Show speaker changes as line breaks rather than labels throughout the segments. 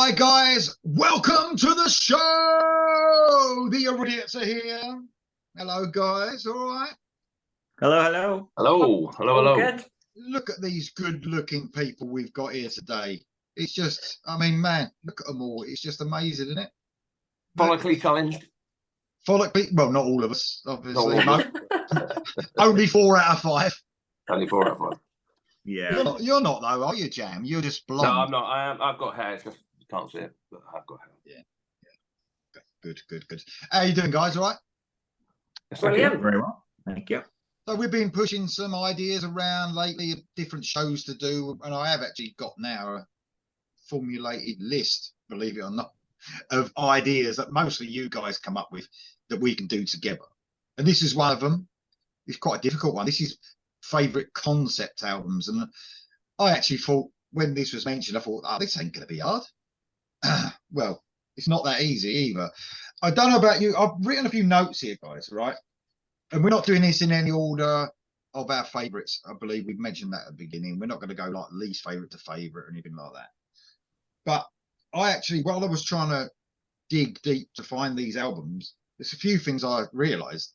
Hi guys, welcome to the show. The iridiots are here. Hello guys, all right?
Hello, hello.
Hello, hello, hello.
Good.
Look at these good-looking people we've got here today. It's just, I mean, man, look at them all. It's just amazing, isn't it?
Follically challenged.
Follically, well, not all of us, obviously.
Not all of
Only 4 out of 5.
Only 4 out of 5.
Yeah.
You're not though, are you, Jam? You're just blonde.
No, I'm not. I've got hair. It's just you can't see it, but I've got hair.
Yeah. Good. How you doing, guys? All right?
Brilliant.
Very well. Thank you.
So we've been pushing some ideas around lately of different shows to do, and I have actually got now a formulated list, believe it or not, of ideas that mostly you guys come up with that we can do together. And this is one of them. It's quite a difficult one. This is favourite concept albums. And I actually thought when this was mentioned, I thought, oh, this ain't going to be hard. Well, it's not that easy either. I don't know about you. I've written a few notes here, guys, right? And we're not doing this in any order of our favourites. I believe we've mentioned that at the beginning. We're not going to go like least favourite to favourite or anything like that. But I actually, while I was trying to dig deep to find these albums, there's a few things I realised.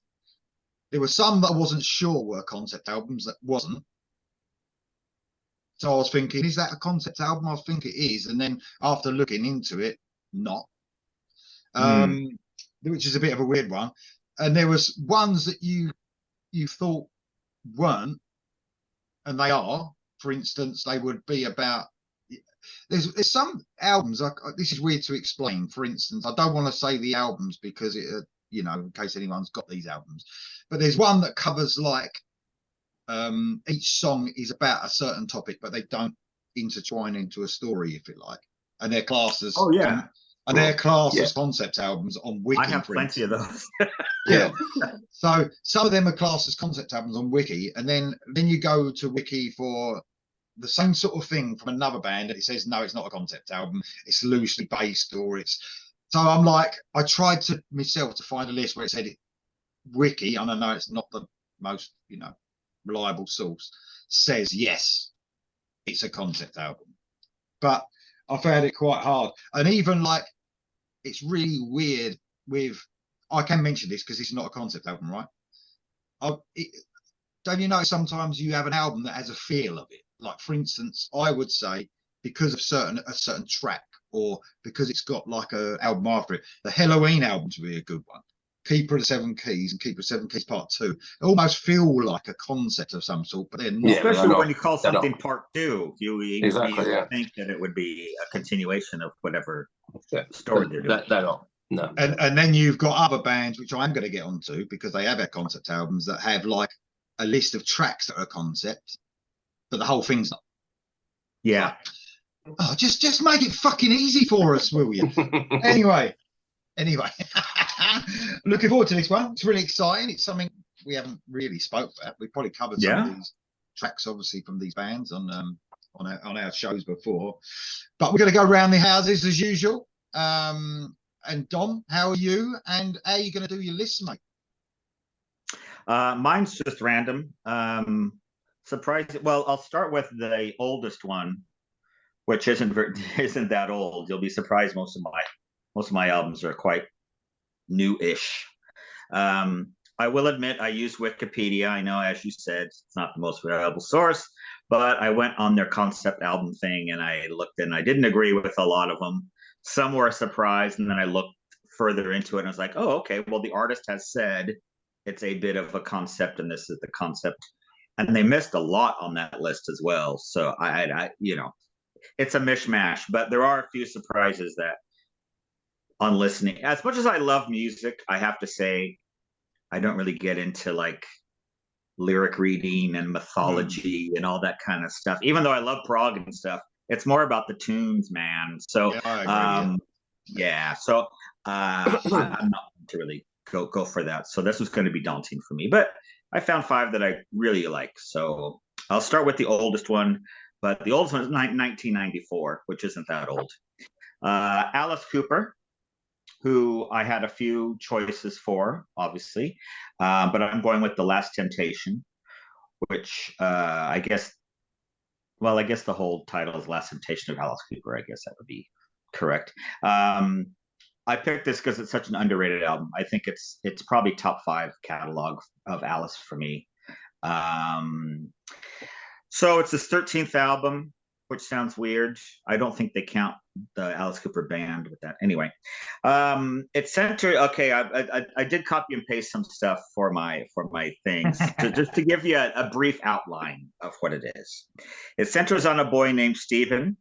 There were some that I wasn't sure were concept albums that wasn't. So I was thinking, is that a concept album? I think it is. And then after looking into it, not. Which is a bit of a weird one. And there was ones that you thought weren't, and they are. For instance, they would be about. There's some albums. This is weird to explain. For instance, I don't want to say the albums because it, in case anyone's got these albums, but there's one that covers like each song is about a certain topic, but they don't intertwine into a story, if you like, and they're classed as they're classed as concept albums on Wiki.
I have plenty of those.
Yeah. So some of them are classed as concept albums on Wiki, and then you go to Wiki for the same sort of thing from another band, and it says no, it's not a concept album. It's loosely based, or it's. So I'm like, I tried to myself to find a list where it said Wiki, and I know it's not the most reliable source, says yes, it's a concept album, but I found it quite hard, and even like. It's really weird with, I can mention this because it's not a concept album, right? Don't you know sometimes you have an album that has a feel of it? Like, for instance, I would say because of a certain track, or because it's got like a album after it, the Halloween albums would be a good one. Keeper of the Seven Keys and Keeper of the Seven Keys Part 2 almost feel like a concept of some sort, but they're not.
Yeah, especially when you call something Part 2, you think that it would be a continuation of whatever story they're doing.
No.
And then you've got other bands, which I'm going to get onto because they have their concept albums that have like a list of tracks that are concept, but the whole thing's not.
Yeah.
Oh, just make it fucking easy for us, will you? Anyway. Looking forward to this one. It's really exciting. It's something we haven't really spoke about. We probably covered some of these tracks, obviously, from these bands on our shows before. But we're going to go around the houses as usual. And Dom, how are you? And how are you going to do your list, mate?
Mine's just random. Surprising. Well, I'll start with the oldest one, which isn't that old. You'll be surprised. Most of my albums are quite new-ish. I will admit I use Wikipedia. I know, as you said, it's not the most reliable source, but I went on their concept album thing and I looked, and I didn't agree with a lot of them. Some were a surprise, and then I looked further into it and I was like, oh, okay, well, the artist has said it's a bit of a concept and this is the concept. And they missed a lot on that list as well. So I it's a mishmash, but there are a few surprises that on listening. As much as I love music, I have to say I don't really get into like lyric reading and mythology and all that kind of stuff. Even though I love prog and stuff, it's more about the tunes, man. So so I'm not to really go for that. So this was going to be daunting for me, but I found 5 that I really like. So I'll start with the oldest one, but the oldest one is 1994, which isn't that old. Alice Cooper, who I had a few choices for, obviously, but I'm going with The Last Temptation, which I guess the whole title is Last Temptation of Alice Cooper. I guess that would be correct. I picked this because it's such an underrated album. I think it's probably top 5 catalog of Alice for me. So it's his 13th album, which sounds weird. I don't think they count the Alice Cooper band with that. Anyway, it's centered. Okay, I did copy and paste some stuff for my things just to give you a brief outline of what it is. It centers on a boy named Stephen,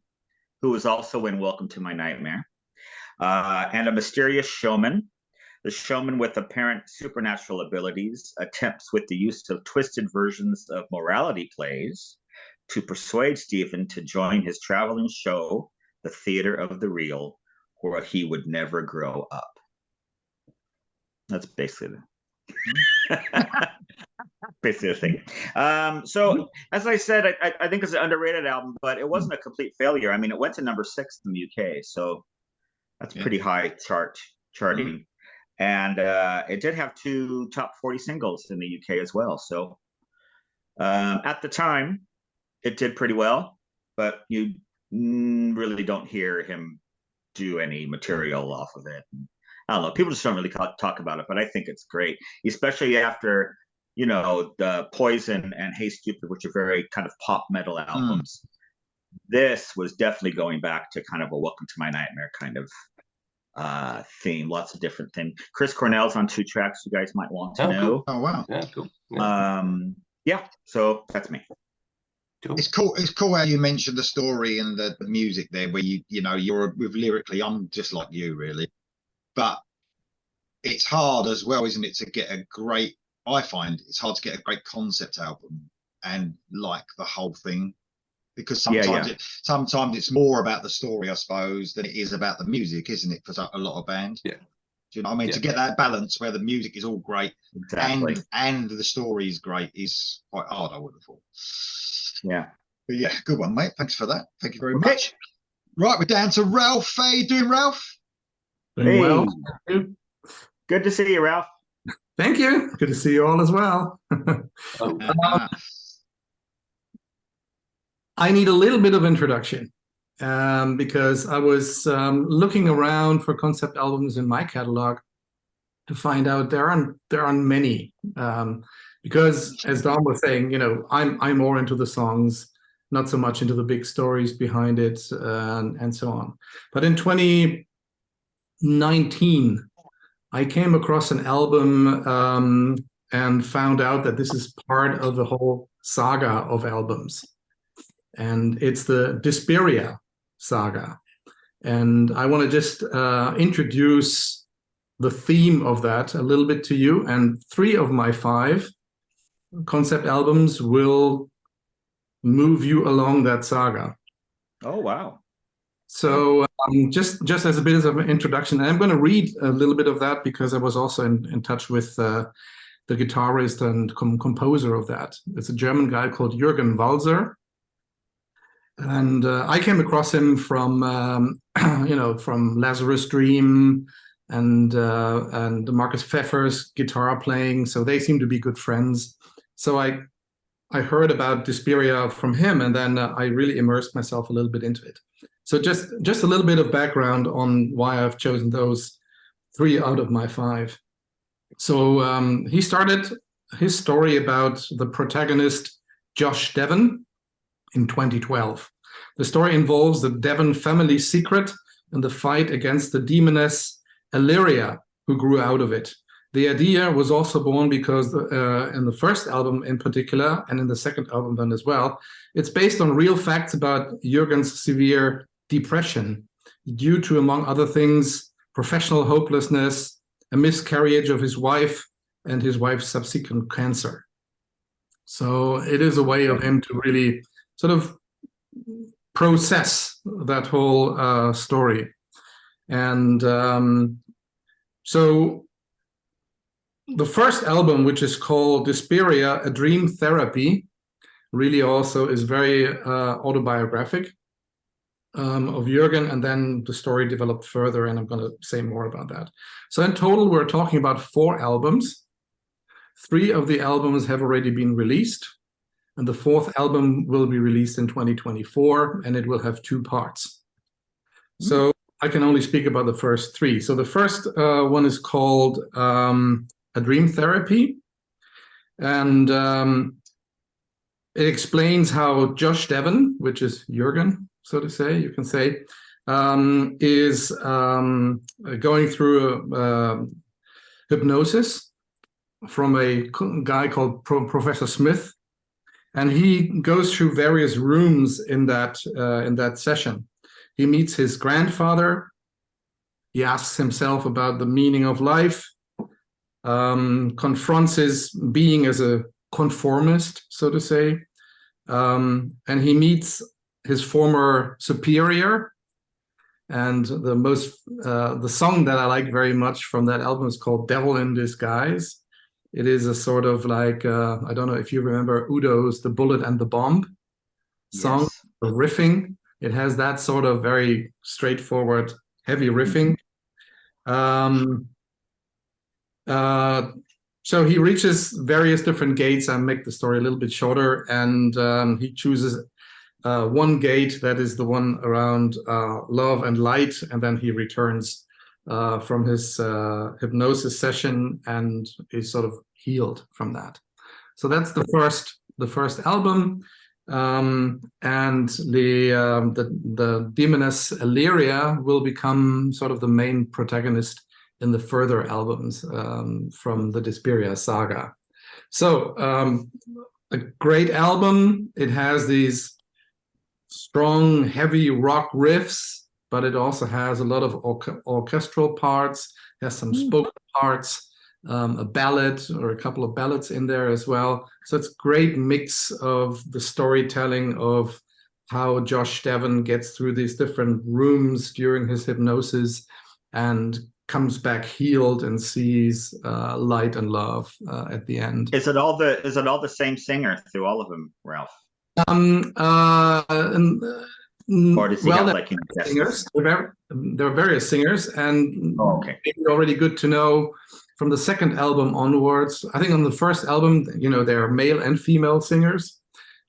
who is also in Welcome to My Nightmare, and a mysterious showman. The showman, with apparent supernatural abilities, attempts with the use of twisted versions of morality plays to persuade Stephen to join his traveling show, The Theater of the Real, where he would never grow up. That's basically the thing. So, as I said, I think it's an underrated album, but it wasn't a complete failure. I mean, it went to number 6 in the UK, so that's pretty high charting. And it did have 2 top 40 singles in the UK as well. So at the time, it did pretty well, but you really don't hear him do any material off of it. I don't know. People just don't really talk about it, but I think it's great, especially after, the Poison and Hey Stupid, which are very kind of pop metal albums. This was definitely going back to kind of a Welcome to My Nightmare kind of theme. Lots of different things. Chris Cornell's on 2 tracks you guys might want to know.
Cool.
Oh wow.
Yeah, cool.
Yeah, so that's me.
Cool.
It's cool how you mentioned the story and the music there, where you're with lyrically, I'm just like you really, but it's hard as well, isn't it, to get a great, I find it's hard to get a great concept album and like the whole thing, because sometimes it's more about the story, I suppose, than it is about the music, isn't it, for a lot of bands?
Yeah.
Do you know what I mean? To get that balance where the music is all great and the story is great is quite hard, I would have thought.
Yeah.
But yeah, good one, mate. Thanks for that. Thank you very much. Right, we're down to Ralph. How you doing, Ralph?
Doing well.
Good to see you, Ralph.
Thank you. Good to see you all as well. I need a little bit of introduction because I was looking around for concept albums in my catalog to find out there aren't many. Because as Don was saying, I'm more into the songs, not so much into the big stories behind it and so on. But in 2019, I came across an album and found out that this is part of the whole saga of albums. And it's the Desperia saga. And I want to just introduce the theme of that a little bit to you. And 3 of my 5 concept albums will move you along that saga.
Oh, wow.
So just as a bit of an introduction, I'm going to read a little bit of that because I was also in touch with the guitarist and composer of that. It's a German guy called Jürgen Walser. And I came across him from, from Lazarus Dream and Marcus Pfeffer's guitar playing. So they seem to be good friends. So I heard about Desperia from him, and then I really immersed myself a little bit into it. So just a little bit of background on why I've chosen those 3 out of my 5. So he started his story about the protagonist Josh Devon in 2012. The story involves the Devon family secret and the fight against the demoness Illyria, who grew out of it. The idea was also born because in the first album in particular, and in the second album then as well, it's based on real facts about Jürgen's severe depression due to, among other things, professional hopelessness, a miscarriage of his wife, and his wife's subsequent cancer. So it is a way of him to really sort of process that whole story. And so the first album, which is called Desperia, A Dream Therapy, really also is very autobiographic of Jürgen, and then the story developed further, and I'm going to say more about that. So in total, we're talking about 4 albums. 3 of the albums have already been released, and the 4th album will be released in 2024, and it will have 2 parts. So I can only speak about the first three. So the first one is called A Dream Therapy. And it explains how Josh Devon, which is Jürgen, so to say, you can say, is going through hypnosis from a guy called Professor Smith. And he goes through various rooms in that session. He meets his grandfather. He asks himself about the meaning of life, confronts his being as a conformist, so to say, and he meets his former superior. And the song that I like very much from that album is called "Devil in Disguise." It is a sort of like I don't know if you remember Udo's "The Bullet and the Bomb" song,
Yes.
the riffing. It has that sort of very straightforward, heavy riffing. So he reaches various different gates. I make the story a little bit shorter, and he chooses one gate that is the one around love and light, and then he returns from his hypnosis session and is sort of healed from that. So that's the first album, and the demoness Illyria will become sort of the main protagonist in the further albums from the Desperia saga. So a great album. It has these strong, heavy rock riffs, but it also has a lot of orchestral parts, has some spoken parts, a ballad or a couple of ballads in there as well. So it's a great mix of the storytelling of how Josh Devon gets through these different rooms during his hypnosis and comes back healed and sees light and love at the end.
Is it all the same singer through all of them, Ralph? Or does he have like
singers? There are various singers, and maybe already good to know from the second album onwards. I think on the first album, there are male and female singers,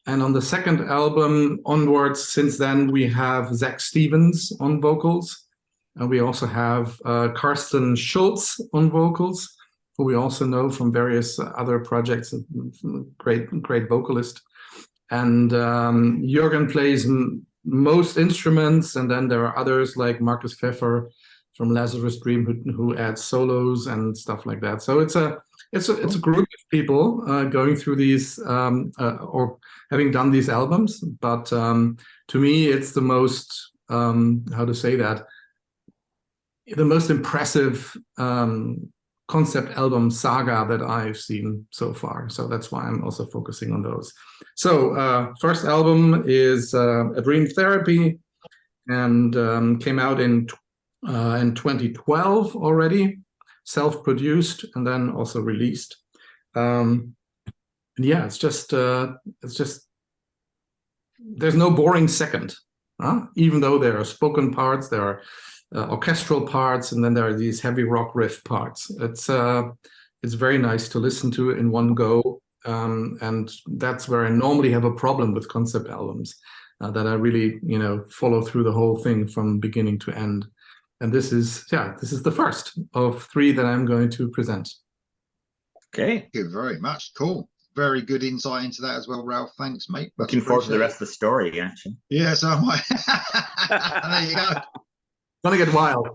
and on the second album onwards, since then we have Zach Stevens on vocals. And we also have Karsten Schultz on vocals, who we also know from various other projects, great vocalist. And Jürgen plays most instruments, and then there are others like Marcus Pfeffer from Lazarus Dream who adds solos and stuff like that. So it's a group of people going through these or having done these albums. But to me, it's the most the most impressive concept album saga that I've seen so far. So that's why I'm also focusing on those. So first album is A Dream Therapy, and came out in 2012 already, self-produced, and then also released. Yeah, it's just there's no boring second, even though there are spoken parts, there are orchestral parts, and then there are these heavy rock riff parts. It's very nice to listen to in one go, and that's where I normally have a problem with concept albums, that I really follow through the whole thing from beginning to end. And this is the first of three that I'm going to present.
Okay,
thank you very much. Cool. Very good insight into that as well, Ralph. Thanks, mate.
Looking forward to the rest of the story, actually.
Yeah, so am I. There you go.
Gonna get wild.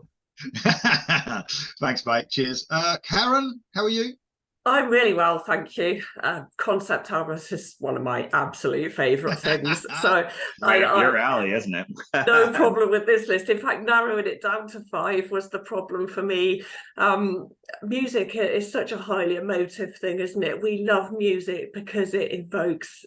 Thanks, mate. Cheers. Karen, how are you?
I'm really well, thank you. Concept albums is one of my absolute favourite things. So
your alley, isn't it?
No problem with this list. In fact, narrowing it down to 5 was the problem for me. Music is such a highly emotive thing, isn't it? We love music because it evokes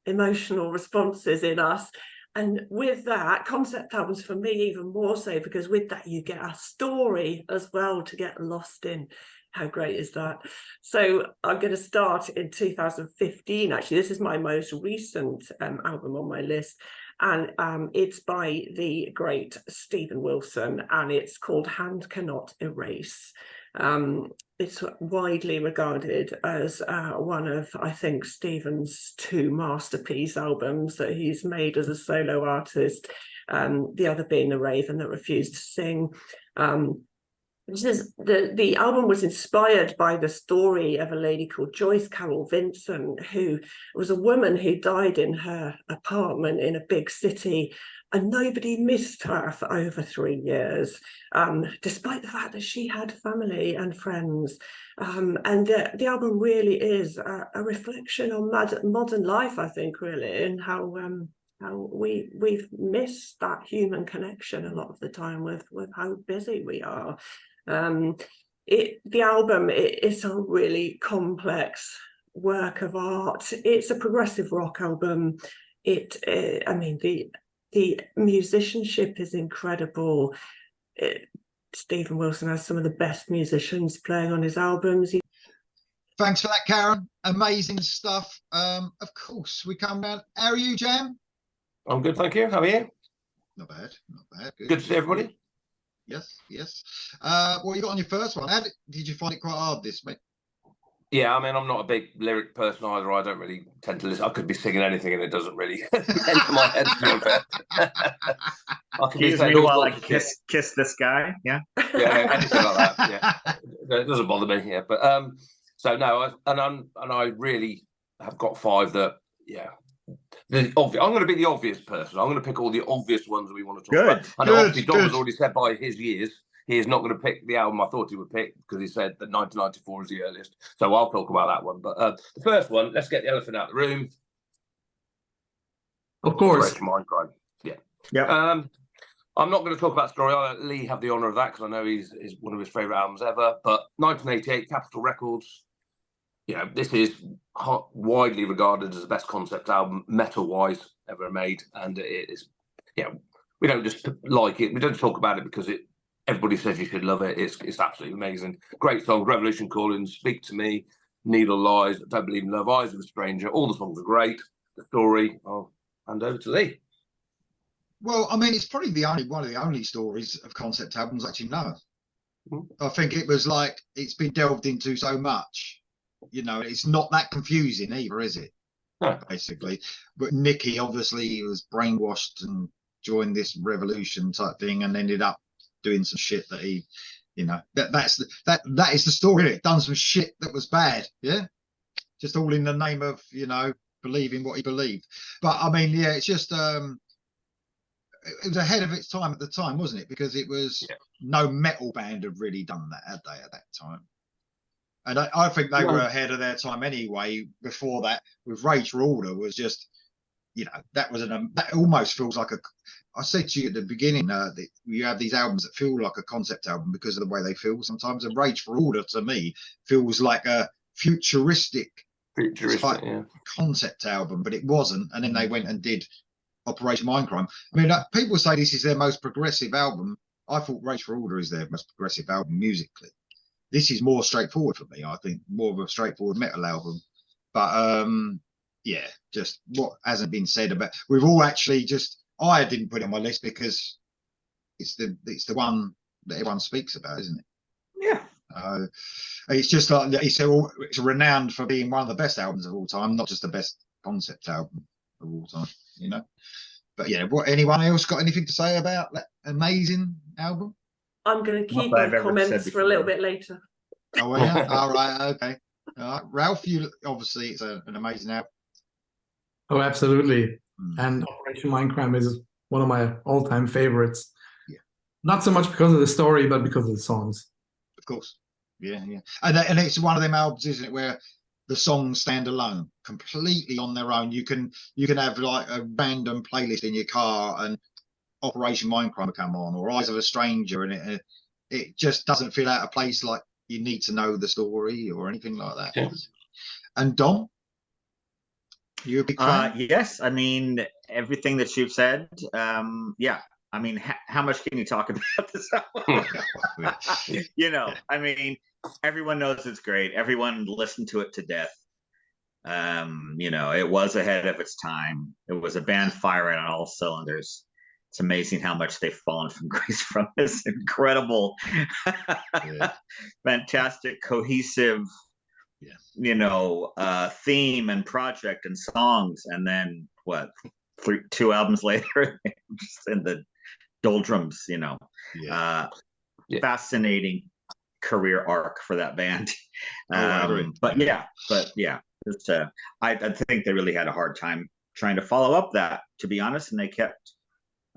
emotional responses in us. And with that, concept albums for me even more so, because with that you get a story as well to get lost in. How great is that? So I'm going to start in 2015. Actually, this is my most recent album on my list, and it's by the great Steven Wilson, and it's called Hand Cannot Erase. it's widely regarded as one of, I think, Stephen's 2 masterpiece albums that he's made as a solo artist. The other being The Raven That Refused to Sing. The album was inspired by the story of a lady called Joyce Carol Vincent, who was a woman who died in her apartment in a big city, and nobody missed her for over 3 years, despite the fact that she had family and friends. And the album really is a reflection on modern life, I think, really, and how we've missed that human connection a lot of the time with how busy we are. The album is a really complex work of art. It's a progressive rock album. I mean, the musicianship is incredible. Stephen Wilson has some of the best musicians playing on his albums.
Thanks for that, Karen. Amazing stuff. Of course, we come round. How are you, Jam?
I'm good, thank you. How are you?
Not bad, not bad.
Good to see everybody.
Yes, yes. What you got on your first one? Did you find it quite hard, this, mate?
Yeah, I mean, I'm not a big lyric person either. I don't really tend to listen. I could be singing anything and it doesn't really enter my head, to be fair. I can be saying all
like
sorts of shit.
kiss this guy, yeah,
Yeah, anything like that. Yeah, it doesn't bother me. Yeah, but so no, I really have got 5 that, yeah. I'm going to be the obvious person. I'm going to pick all the obvious ones that we want to talk about. I know obviously Dom has already said by his years he is not going to pick the album I thought he would pick, because he said that 1994 is the earliest. So I'll talk about that one. But the first one, let's get the elephant out of the room.
Of course.
Mindcrime. Yeah.
Yeah.
I'm not going to talk about story. I'll let Lee have the honour of that, because I know he's one of his favourite albums ever. But 1988, Capitol Records. You know, this is widely regarded as the best concept album, metal-wise, ever made, and it is. You know, we don't just like it. We don't talk about it because everybody says you should love it. It's absolutely amazing. Great songs: Revolution Calling, Speak to Me, Needle Lies, Don't Believe in Love, Eyes of a Stranger. All the songs are great. The story. I'll hand over to Lee.
Well, I mean, it's probably one of the only stories of concept albums I actually know. I think it was like it's been delved into so much. You know, it's not that confusing either, is it?
No.
Basically, but Nicky obviously was brainwashed and joined this revolution type thing, and ended up doing some shit that he, you know, that is the story. It done some shit that was bad, yeah, just all in the name of, you know, believing what he believed. But I mean, yeah, it's just it was ahead of its time at the time, wasn't it? Because it was no metal band had really done that, had they, at that time? And I think they were ahead of their time anyway. Before that, with Rage for Order was just, you know, that almost feels like I said to you at the beginning, that you have these albums that feel like a concept album because of the way they feel sometimes. And Rage for Order, to me, feels like a futuristic concept album, but it wasn't. And then they went and did Operation Mindcrime. I mean, people say this is their most progressive album. I thought Rage for Order is their most progressive album musically. This is more straightforward for me. I think more of a straightforward metal album. But yeah, just what hasn't been said about. We've all actually I didn't put it on my list because it's the one that everyone speaks about, isn't it?
Yeah.
It's just like it's renowned for being one of the best albums of all time, not just the best concept album of all time, you know. But yeah, anyone else got anything to say about that amazing album?
I'm going to keep my comments for a little bit later.
Oh, yeah. All right. Okay. All right. Ralph, you obviously it's an amazing album.
Oh, absolutely. And Operation Mindcrime is one of my all-time favorites. Yeah. Not so much because of the story, but because of the songs.
Of course. Yeah, yeah. And it's one of them albums, isn't it, where the songs stand alone, completely on their own. You can have like a random playlist in your car and Operation Mindcrime will come on, or Eyes of a Stranger, and it just doesn't feel out of place, like you need to know the story or anything like that. Yeah. And Dom, you a big fan?
Yes, I mean everything that you've said. Yeah, I mean, how much can you talk about this album? You know, I mean, everyone knows it's great. Everyone listened to it to death. You know, it was ahead of its time. It was a band firing on all cylinders. it's amazing how much they've fallen from grace from this incredible, fantastic, cohesive, theme and project and songs, and then what, 2 albums later, just in the doldrums, fascinating career arc for that band. But yeah, it's, I think they really had a hard time trying to follow up that, to be honest, and they kept.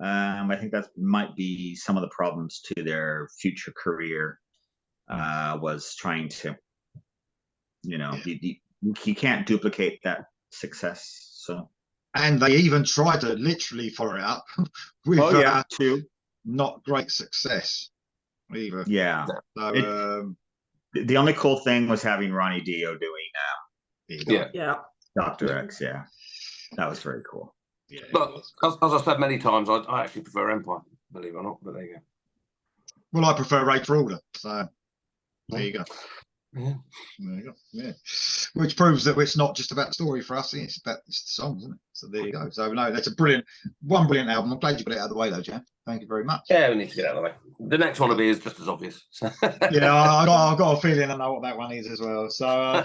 I think that might be some of the problems to their future career. Was trying to, you can't duplicate that success. So,
and they even tried to literally follow it up with
too.
Not great success either.
Yeah.
So,
the only cool thing was having Ronnie Dio doing Dr. X. Yeah, that was very cool.
Yeah, but as I said many times, I actually prefer Empire, believe it or not. But there you go.
Well, I prefer Rage for Order. So there you go.
Yeah.
There you go. Yeah. Which proves that it's not just about the story for us, it's about the songs, isn't it? So there you go. So no, that's a brilliant album. I'm glad you got it out of the way though, Jan. Thank you very much.
Yeah, we need to get out of the way. The next one will be just as obvious.
Yeah, I've got a feeling I know what that one is as well. So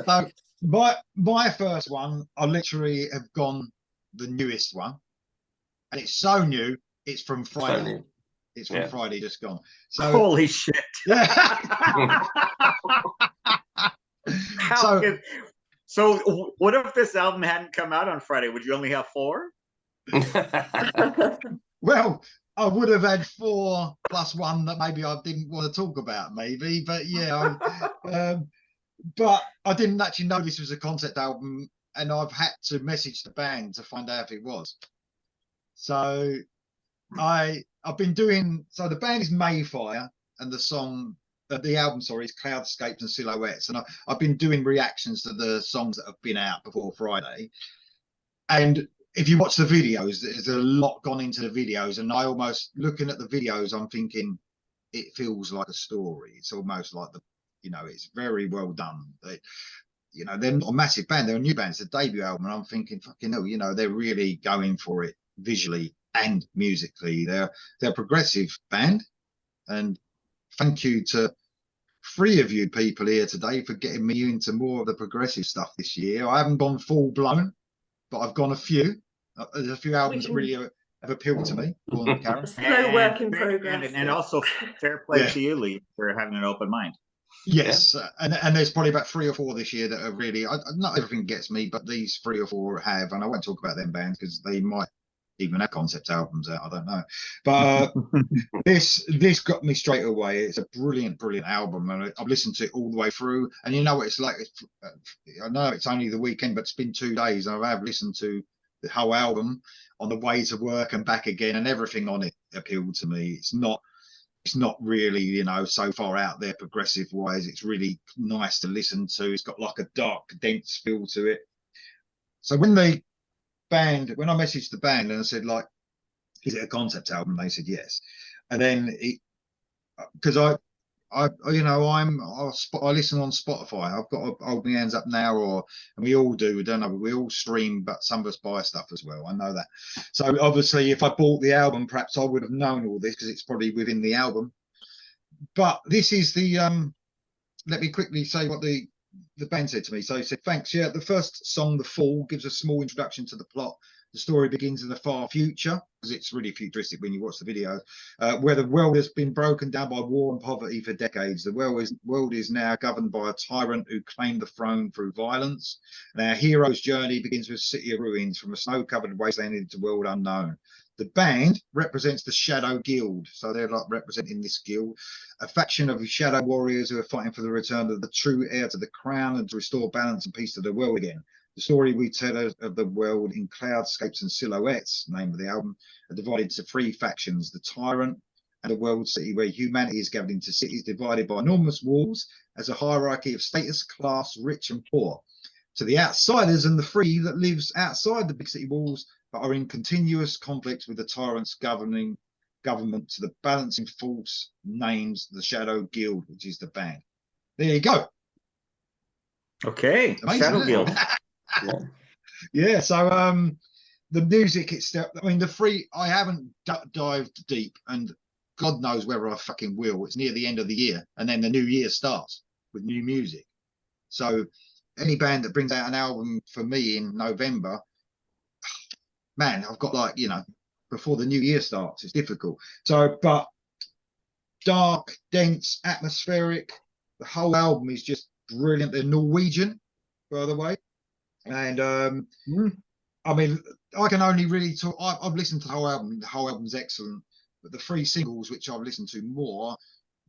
so my first one, I literally have gone the newest one. And it's so new, it's from Friday. It's from Friday just gone. So
holy shit.
Yeah.
So what if this album hadn't come out on Friday? Would you only have 4?
Well, I would have had 4 plus 1 that maybe I didn't want to talk about, maybe. But yeah, but I didn't actually know this was a concept album, and I've had to message the band to find out if it was. So I've been doing, so the band is Mayfire, and the album is Cloudscapes and Silhouettes, and I've been doing reactions to the songs that have been out before Friday. And if you watch the videos, there's a lot gone into the videos, and I almost, looking at the videos, I'm thinking it feels like a story. It's almost like it's very well done. They're not a massive band, they're a new band, it's a debut album, and I'm thinking, fucking hell, they're really going for it visually and musically. They're a progressive band, and thank you to 3 of you people here today for getting me into more of the progressive stuff this year. I haven't gone full blown, but I've gone a few. There's a few albums that really have appealed to me. Go on, Karen.
Slow work in progress.
And also fair play to you, Lee, for having an open mind.
Yes, and there's probably about 3 or 4 this year that are really, not everything gets me, but these 3 or 4 have, and I won't talk about them bands because they might even have concept albums out, I don't know. But this got me straight away. It's a brilliant album, and I've listened to it all the way through. And you know what it's like, I know it's only the weekend, but it's been 2 days, and I've listened to the whole album on the way to work and back again, and everything on it appealed to me. It's not really, so far out there progressive wise. It's really nice to listen to. It's got like a dark, dense feel to it. So when I messaged the band and I said, like, is it a concept album? They said yes. And then because I listen on Spotify. I've got to hold my hands up now, and we all do, don't know, we all stream, but some of us buy stuff as well. I know that. So obviously, if I bought the album, perhaps I would have known all this because it's probably within the album. But this is the let me quickly say what the band said to me. So he said, thanks. Yeah, the first song, The Fall, gives a small introduction to the plot. The story begins in the far future, because it's really futuristic when you watch the video, where the world has been broken down by war and poverty for decades. The world is now governed by a tyrant who claimed the throne through violence. And our hero's journey begins with a city of ruins, from a snow-covered wasteland into world unknown. The band represents the Shadow Guild, so they're like representing this guild, a faction of shadow warriors who are fighting for the return of the true heir to the crown and to restore balance and peace to the world again. The story we tell of the world in Cloudscapes and Silhouettes, name of the album, are divided into 3 factions: the tyrant and the world city, where humanity is gathered into cities divided by enormous walls as a hierarchy of status, class, rich and poor. To the outsiders and the free that lives outside the big city walls, but are in continuous conflict with the tyrant's government, to the balancing force names the Shadow Guild, which is the band. There you go.
Okay, amazing, Shadow Guild.
Yeah. So the music itself, I mean, I haven't dived deep, and God knows whether I fucking will. It's near the end of the year, and then the new year starts with new music. So any band that brings out an album for me in November, man, I've got like, before the new year starts, it's difficult. So, but dark, dense, atmospheric, the whole album is just brilliant. They're Norwegian, by the way. And I mean, I can only really talk. I've listened to the whole album. The whole album's excellent. But the 3 singles, which I've listened to more,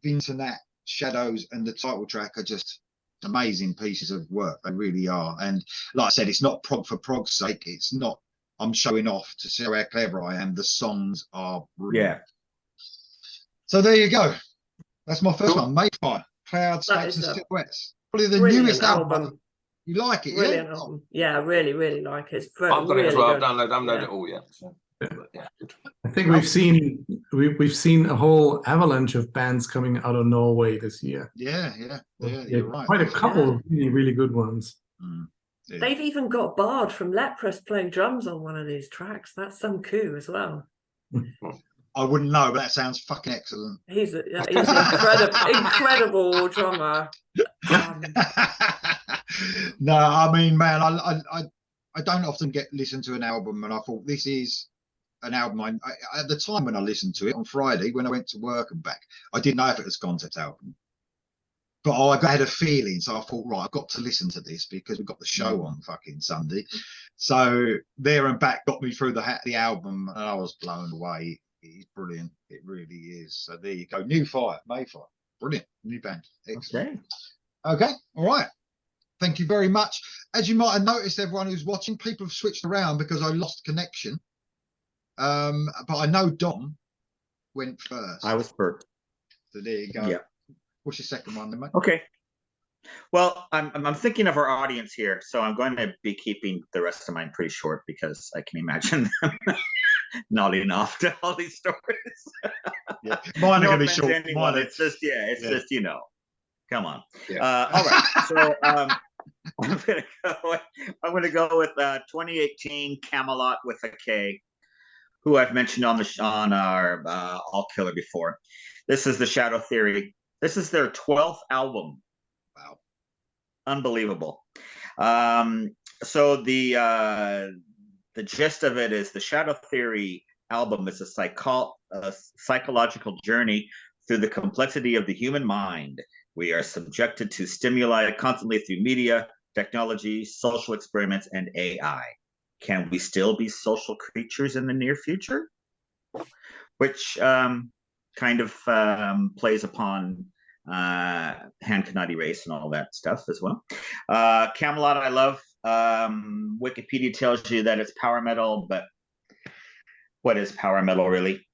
Vintonat, Shadows, and the title track, are just amazing pieces of work. They really are. And like I said, it's not prog for prog's sake. It's not, I'm showing off to show how clever I am. The songs are brilliant. Yeah. So there you go. That's my first one. Mayfire, Cloudscapes and Silhouettes. Probably the newest album. You like it,
brilliant album. Yeah, really, really like it. It's very,
I've got
really
it as well.
good.
I've downloaded it all yet. So. Yeah,
I think we've seen a whole avalanche of bands coming out of Norway this year.
Yeah, you're right.
Quite a couple of really, really good ones.
Yeah.
They've even got Bard from Leprous playing drums on one of these tracks. That's some coup as well.
I wouldn't know, but that sounds fucking excellent.
He's an incredible drummer.
No, I mean, man, I don't often listen to an album, and I thought this is an album. I at the time when I listened to it on Friday, when I went to work and back, I didn't know if it was a concept album, but I had a feeling, so I thought, right, I've got to listen to this because we've got the show on fucking Sunday. So There and Back got me through the album, and I was blown away. It's brilliant. It really is. So there you go. Mayfire. Brilliant. New band. Excellent. Okay. All right. Thank you very much. As you might have noticed, everyone who's watching, people have switched around because I lost connection. But I know Dom went first.
I was first.
So there you go.
Yeah.
What's your second one then, mate?
Okay. Well, I'm thinking of our audience here, so I'm going to be keeping the rest of mine pretty short because I can imagine them nodding off to all these stories.
Yeah, mine are going to be short.
It's just, just, come on. Yeah. All right. So I'm gonna go with 2018 Camelot with a K, who I've mentioned on our All Killer before. This is the Shadow Theory. This is their 12th album. Wow, unbelievable. So the gist of it is the Shadow Theory album is a psychological journey through the complexity of the human mind. We are subjected to stimuli constantly through media, technology, social experiments, and AI. Can we still be social creatures in the near future? Which kind of plays upon hand cannot erase and all that stuff as well. Camelot, I love. Wikipedia tells you that it's power metal, but what is power metal really?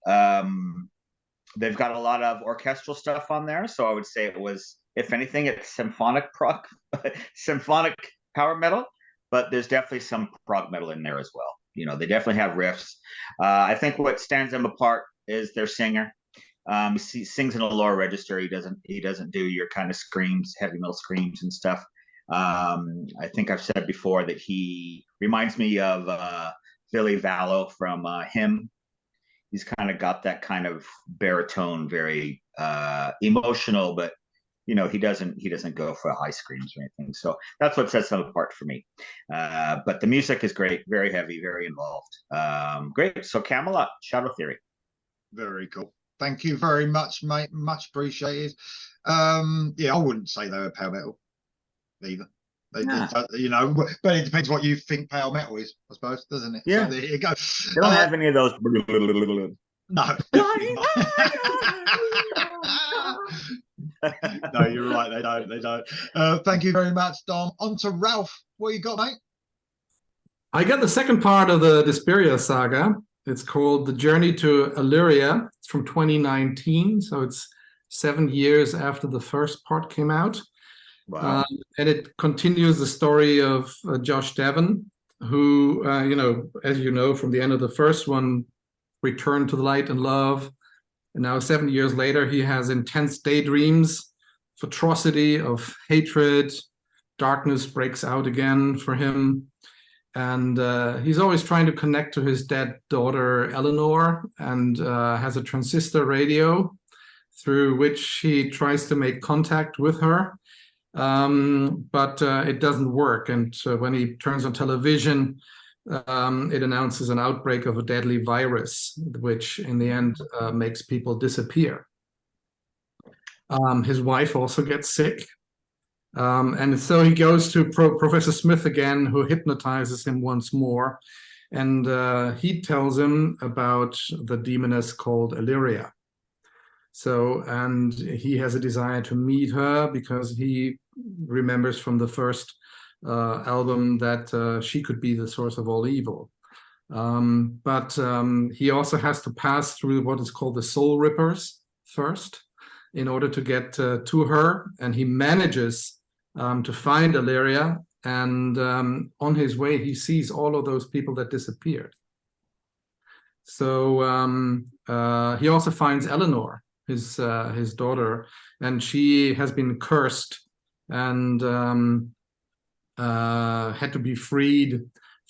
They've got a lot of orchestral stuff on there, so I would say it was, if anything, it's symphonic power metal, but there's definitely some prog metal in there as well. They definitely have riffs. I think what stands them apart is their singer. He sings in a lower register. He doesn't do your kind of screams, heavy metal screams and stuff. I think I've said before that he reminds me of Billy Vallow from Him. He's kind of got that kind of baritone, very emotional, but he doesn't go for high screams or anything. So that's what sets them apart for me. But the music is great, very heavy, very involved. Great. So Camelot, Shadow Theory.
Very cool. Thank you very much, mate. Much appreciated. Yeah, I wouldn't say they were power metal either. But it depends what you think power metal is, I suppose, doesn't it?
Yeah.
So there you go.
They don't have any of those.
No. No, you're right. They don't. Thank you very much, Dom. On to Ralph. What you got, mate?
I got the second part of the Desperia saga. It's called The Journey to Illyria. It's from 2019, so it's 7 years after the first part came out.
Wow.
And it continues the story of Josh Devon, who, as you know, from the end of the first one, returned to the light and love. And now 7 years later, he has intense daydreams of atrocity, of hatred. Darkness breaks out again for him. And he's always trying to connect to his dead daughter, Eleanor, and has a transistor radio through which he tries to make contact with her. But it doesn't work. And when he turns on television, it announces an outbreak of a deadly virus, which in the end makes people disappear. His wife also gets sick. And so he goes to Professor Smith again, who hypnotizes him once more. And he tells him about the demoness called Illyria. So, and he has a desire to meet her because he remembers from the first album that she could be the source of all evil. But he also has to pass through what is called the Soul Rippers first in order to get to her. And he manages to find Illyria. And on his way, he sees all of those people that disappeared. So he also finds Eleanor, his daughter, and she has been cursed and had to be freed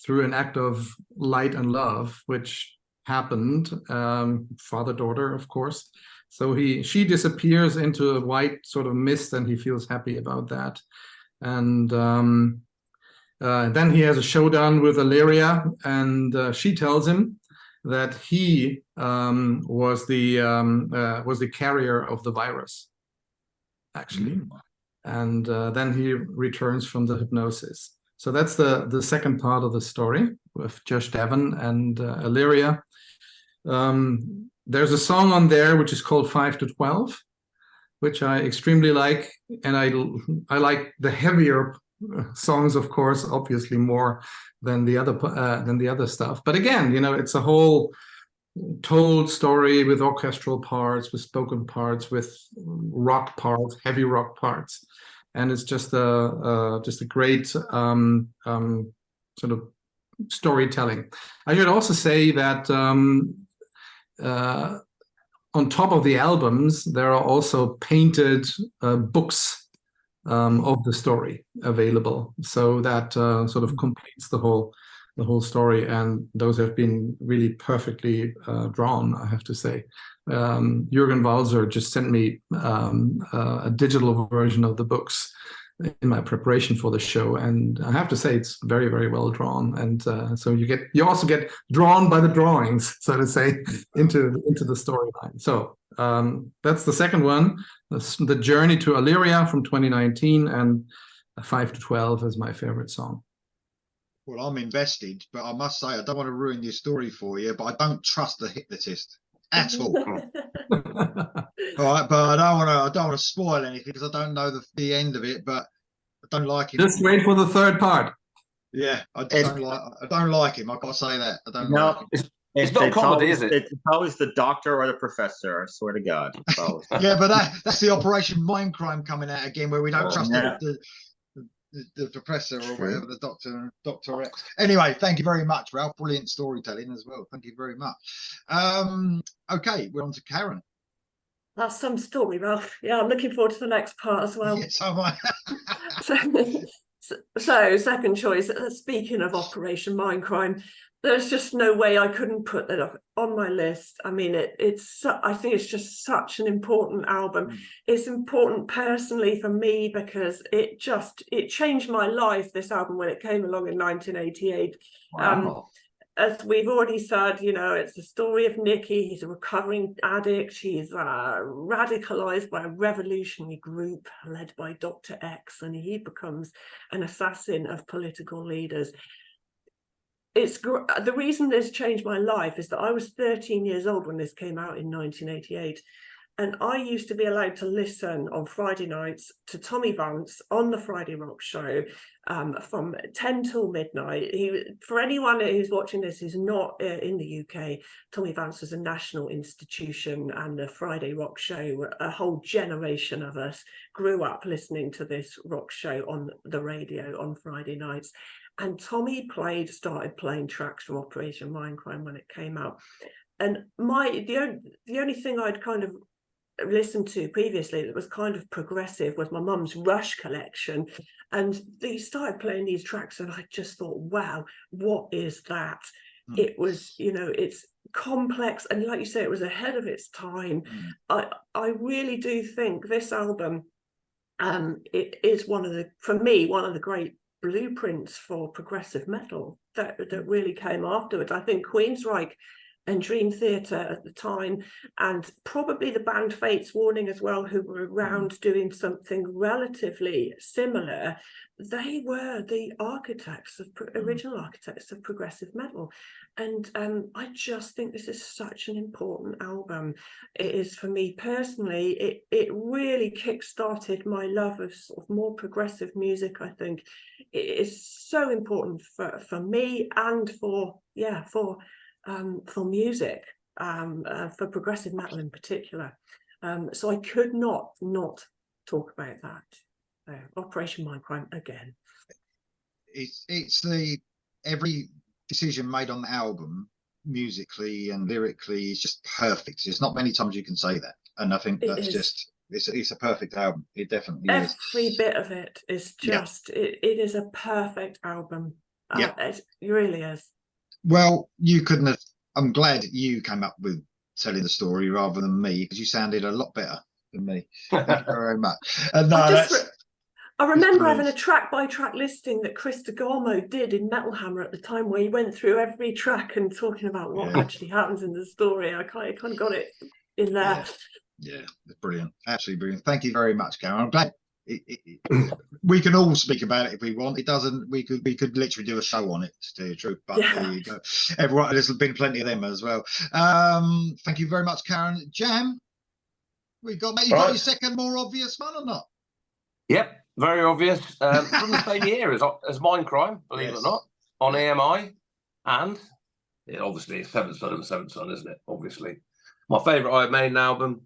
through an act of light and love, which happened, father-daughter, of course. So she disappears into a white sort of mist, and he feels happy about that. And then he has a showdown with Illyria, and she tells him that he was the carrier of the virus, actually. And then he returns from the hypnosis. So that's the second part of the story with Josh Devon and Illyria. There's a song on there which is called 5 to 12, which I extremely like, and I like the heavier songs, of course, obviously more than the other stuff. But again, you know, it's a whole told story with orchestral parts, with spoken parts, with rock parts, heavy rock parts, and it's just a great sort of storytelling. I should also say that on top of the albums, there are also painted books of the story available, so that sort of completes the whole story, and those have been really perfectly drawn, I have to say. Jürgen Walser just sent me a digital version of the books in my preparation for the show, and I have to say it's very, very well drawn. And so you also get drawn by the drawings, so to say, into the storyline. So that's the second one, the Journey to Illyria from 2019, and 5 to 12 is my favorite song.
Well, I'm invested, but I must say I don't want to ruin your story for you, but I don't trust the hypnotist at all. All right, but I don't want to spoil anything because I don't know the end of it. But I don't like him.
Just wait for the third part.
Yeah, I don't like him. I've got to say that I don't like him.
It's not comedy,
always,
is it?
It's always the doctor or the professor. I swear to God.
Yeah, but that's the Operation Mindcrime coming out again, where we don't trust the professor or whatever, the Dr. X. Anyway, thank you very much, Ralph. Brilliant storytelling as well. Thank you very much. Okay, we're on to Karen.
That's some story, Ralph. Yeah, I'm looking forward to the next part as well.
Yes, am I.
So second choice, speaking of Operation Mindcrime, there's just no way I couldn't put that up on my list. I mean, I think it's just such an important album. It's important personally for me because it changed my life, this album, when it came along in 1988.
Wow.
As we've already said, you know, it's the story of Nicky. He's a recovering addict. He's radicalized by a revolutionary group led by Dr. X, and he becomes an assassin of political leaders. The reason this changed my life is that I was 13 years old when this came out in 1988. And I used to be allowed to listen on Friday nights to Tommy Vance on the Friday Rock Show from 10 till midnight. For anyone who's watching this who's not in the UK, Tommy Vance was a national institution, and the Friday Rock Show, a whole generation of us grew up listening to this rock show on the radio on Friday nights. And Tommy started playing tracks from Operation Mindcrime when it came out. And the only thing I'd kind of listened to previously that was kind of progressive was my mum's Rush collection, and they started playing these tracks and I just thought, wow, what is that? It was, you know, it's complex, and like you say, it was ahead of its time. I really do think this album, it is for me, one of the great blueprints for progressive metal that really came afterwards. I think Queensryche and Dream Theater at the time, and probably the band Fates Warning as well, who were around doing something relatively similar, they were the architects of original architects of progressive metal. And I just think this is such an important album. It is for me personally. It really kick-started my love of sort of more progressive music. I think it is so important for me and for music, for progressive metal in particular. So I could not talk about that. Operation Mindcrime again.
It's the every decision made on the album, musically and lyrically, is just perfect. There's not many times you can say that, and I think that's just it's a perfect album. It definitely is.
Every bit of it is just it is a perfect album. It really is.
Well, you couldn't have. I'm glad you came up with telling the story rather than me, because you sounded a lot better than me. Thank you very much.
I remember having a track-by-track listing that Chris DeGarmo did in Metal Hammer at the time, where he went through every track and talking about what actually happens in the story. I kind of got it in there.
Yeah, it's brilliant. Absolutely brilliant. Thank you very much, Karen. I'm glad we can all speak about it if we want. It doesn't. We could literally do a show on it, to tell you the truth. But there you go. Everyone, there's been plenty of them as well. Thank you very much, Karen. Jam, you got your second more obvious one or not?
Yep, very obvious. From the same year as Mindcrime, believe it or not, on EMI, and obviously it's Seventh Son and Seventh Son, isn't it? Obviously, my favourite Iron Maiden album.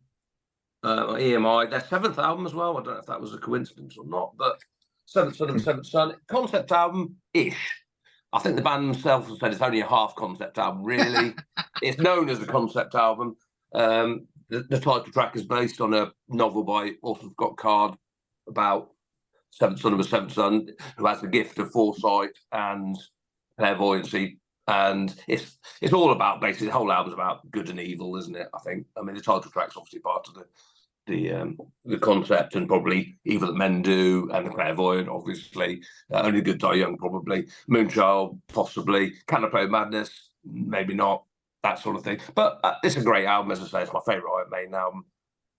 EMI, their seventh album as well. I don't know if that was a coincidence or not, but Seventh Son and Seventh Son, concept album-ish. I think the band themselves have said it's only a half concept album, really. It's known as a concept album. The title track is based on a novel by Arthur Scott Card about seventh son of a seventh son who has the gift of foresight and clairvoyancy. And it's all about, basically, the whole album's about good and evil, isn't it? I think. I mean, the title track's obviously part of the concept, and probably Evil That Men Do, and the Clairvoyant, obviously. Only the Good Die Young, probably. Moonchild, possibly. Canopy of Madness, maybe not. That sort of thing. But it's a great album, as I say. It's my favourite Iron Maiden album.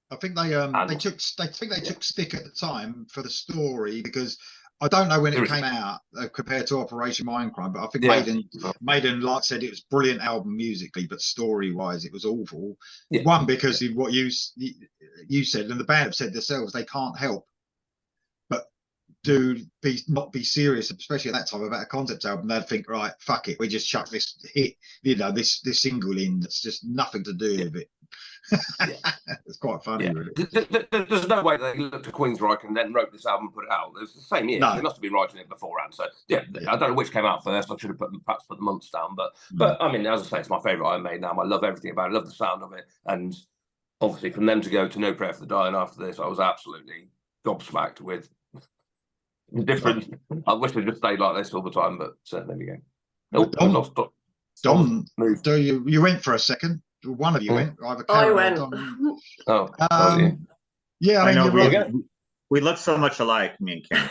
I think they took stick at the time for the story, because I don't know when it came out compared to Operation Mindcrime, but I think Maiden like said it was a brilliant album musically, but story wise it was awful. One, because of what you said, and the band have said themselves, they can't help but not be serious, especially at that time, about a concept album. They'd think, right, fuck it, we just chuck this hit, this single in that's just nothing to do with it. It's quite funny, really.
There's no way they looked at Queensryche and then wrote this album and put it out. It was the same year. They must have been writing it beforehand. So I don't know which came out first. I should have perhaps put the months down. But I mean, as I say, it's my favourite Iron Maiden album. I love everything about it. I love the sound of it. And obviously, from them to go to No Prayer for the Dying after this, I was absolutely gobsmacked with different. I wish they'd just stayed like this all the time, but there we go.
Dom, you went for a second. One of you went. Either Karen or Dom. Yeah,
I know.
Right.
We look so much alike, me and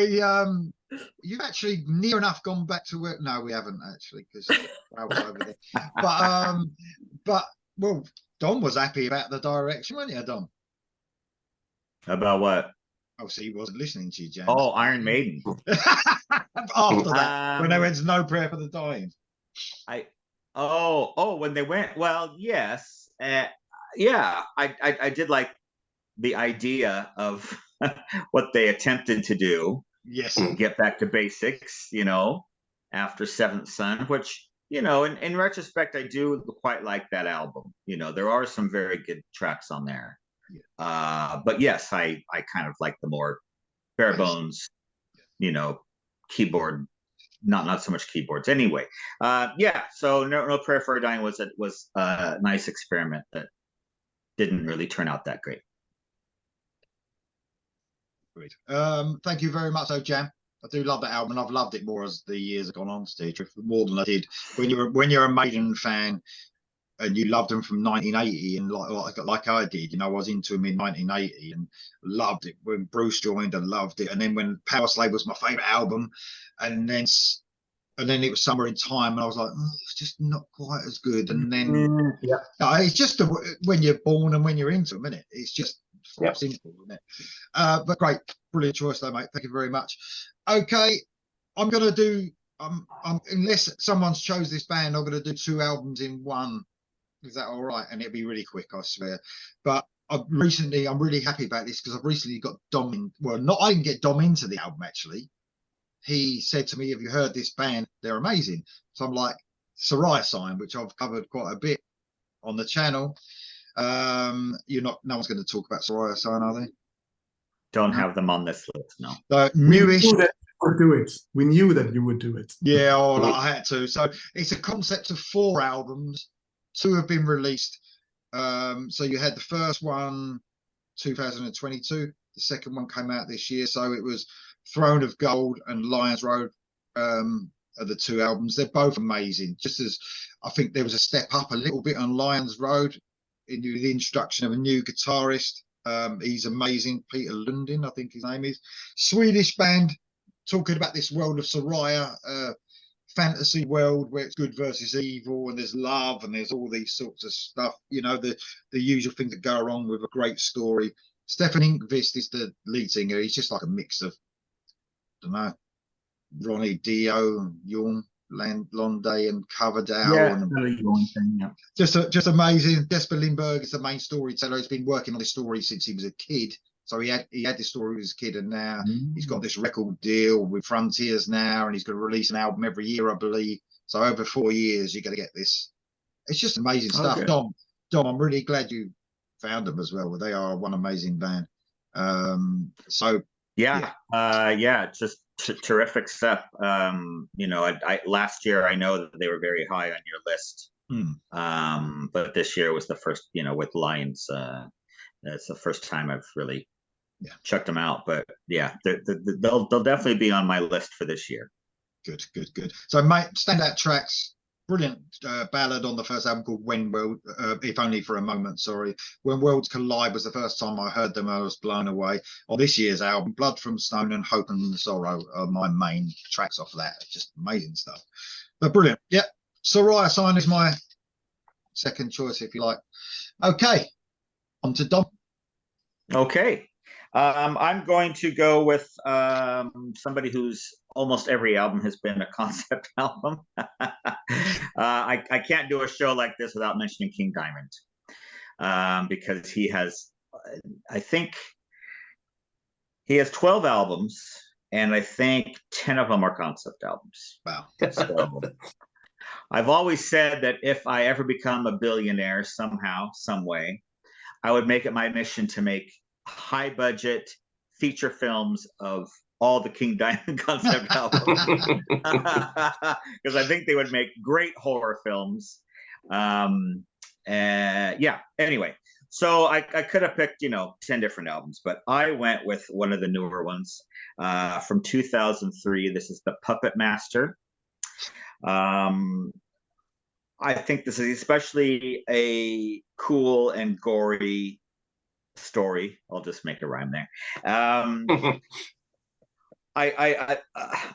Karen.
You've actually near enough gone back to work. No, we haven't actually, because I was over there. But well, Dom was happy about the direction, weren't you, Dom?
About what?
Oh, so he wasn't listening to you, James.
Oh, Iron Maiden.
After that, when they went to No Prayer for the Dying.
When they went, well, yes. I did like the idea of what they attempted to do.
Yes.
Get back to basics, after Seventh Son, which, in retrospect, I do quite like that album. There are some very good tracks on there. But yes, I kind of like the more bare bones, keyboard. Not so much keyboards. Anyway, so no Prayer for a Dying was a nice experiment that didn't really turn out that great.
Great. Thank you very much, Jam. I do love that album, and I've loved it more as the years have gone on, Steve, more than I did when you're a Maiden fan and you loved them from 1980, and like I did. You know, I was into them in 1980 and loved it when Bruce joined. I loved it, and then when Power Slave was my favorite album, and then it was Somewhere in Time, and I was like, oh, it's just not quite as good. And then it's just when you're born and when you're into them, isn't it? It's just simple, isn't it? But great, brilliant choice, though, mate. Thank you very much. Okay, I'm gonna do. Unless someone's chose this band, I'm gonna do 2 albums in one. Is that all right? And it'll be really quick, I swear. But I'm really happy about this because I've recently got Dom in. Well, I didn't get Dom into the album actually. He said to me, "Have you heard this band? They're amazing." So I'm like, Soraya Sign, which I've covered quite a bit on the channel. No one's going to talk about Soraya Sign, are they?
Don't have them on this list, no.
Newish.
We knew that you would do it. We knew that you would do it.
Yeah, I had to. So it's a concept of 4 albums. 2 have been released. So you had the first one, 2022. The second one came out this year. So it was Throne of Gold and Lions Road are the 2 albums. They're both amazing. Just as I think there was a step up a little bit on Lions Road in the introduction of a new guitarist. He's amazing. Peter Lundin, I think his name is. Swedish band talking about this world of Soraya, fantasy world where it's good versus evil, and there's love, and there's all these sorts of stuff. You know, the usual things that go along with a great story. Stefan Inkvist is the lead singer. He's just like a mix of, I don't know, Ronnie Dio, Jorn Londe, and Coverdale. Just amazing. Jesper Lindberg is the main storyteller. He's been working on this story since he was a kid. So he had this story as a kid, and now he's got this record deal with Frontiers now, and he's going to release an album every year, I believe. So over 4 years, you're going to get this. It's just amazing stuff. Dom, I'm really glad you found them as well. They are one amazing band.
Just terrific stuff. I last year I know that they were very high on your list, but this year was the first. With Lions, it's the first time I've really checked them out. But they'll definitely be on my list for this year.
Good. So, mate, standout tracks. Brilliant ballad on the first album called When World, If Only for a Moment, sorry. When Worlds Collide was the first time I heard them. I was blown away. On this year's album, Blood from Stone and Hope and Sorrow are my main tracks off that. Just amazing stuff. But brilliant. Yeah. Soraya Sign is my second choice, if you like. Okay. On to Dom.
Okay. I'm going to go with somebody whose almost every album has been a concept album. I can't do a show like this without mentioning King Diamond, because he has, I think, he has 12 albums, and I think 10 of them are concept albums.
Wow.
So I've always said that if I ever become a billionaire somehow, some way, I would make it my mission to make high budget feature films of all the King Diamond concept albums, because I think they would make great horror films. Anyway, so I could have picked 10 different albums, but I went with one of the newer ones from 2003. This is The Puppet Master. I think this is especially a cool and gory story. I'll just make a rhyme there. I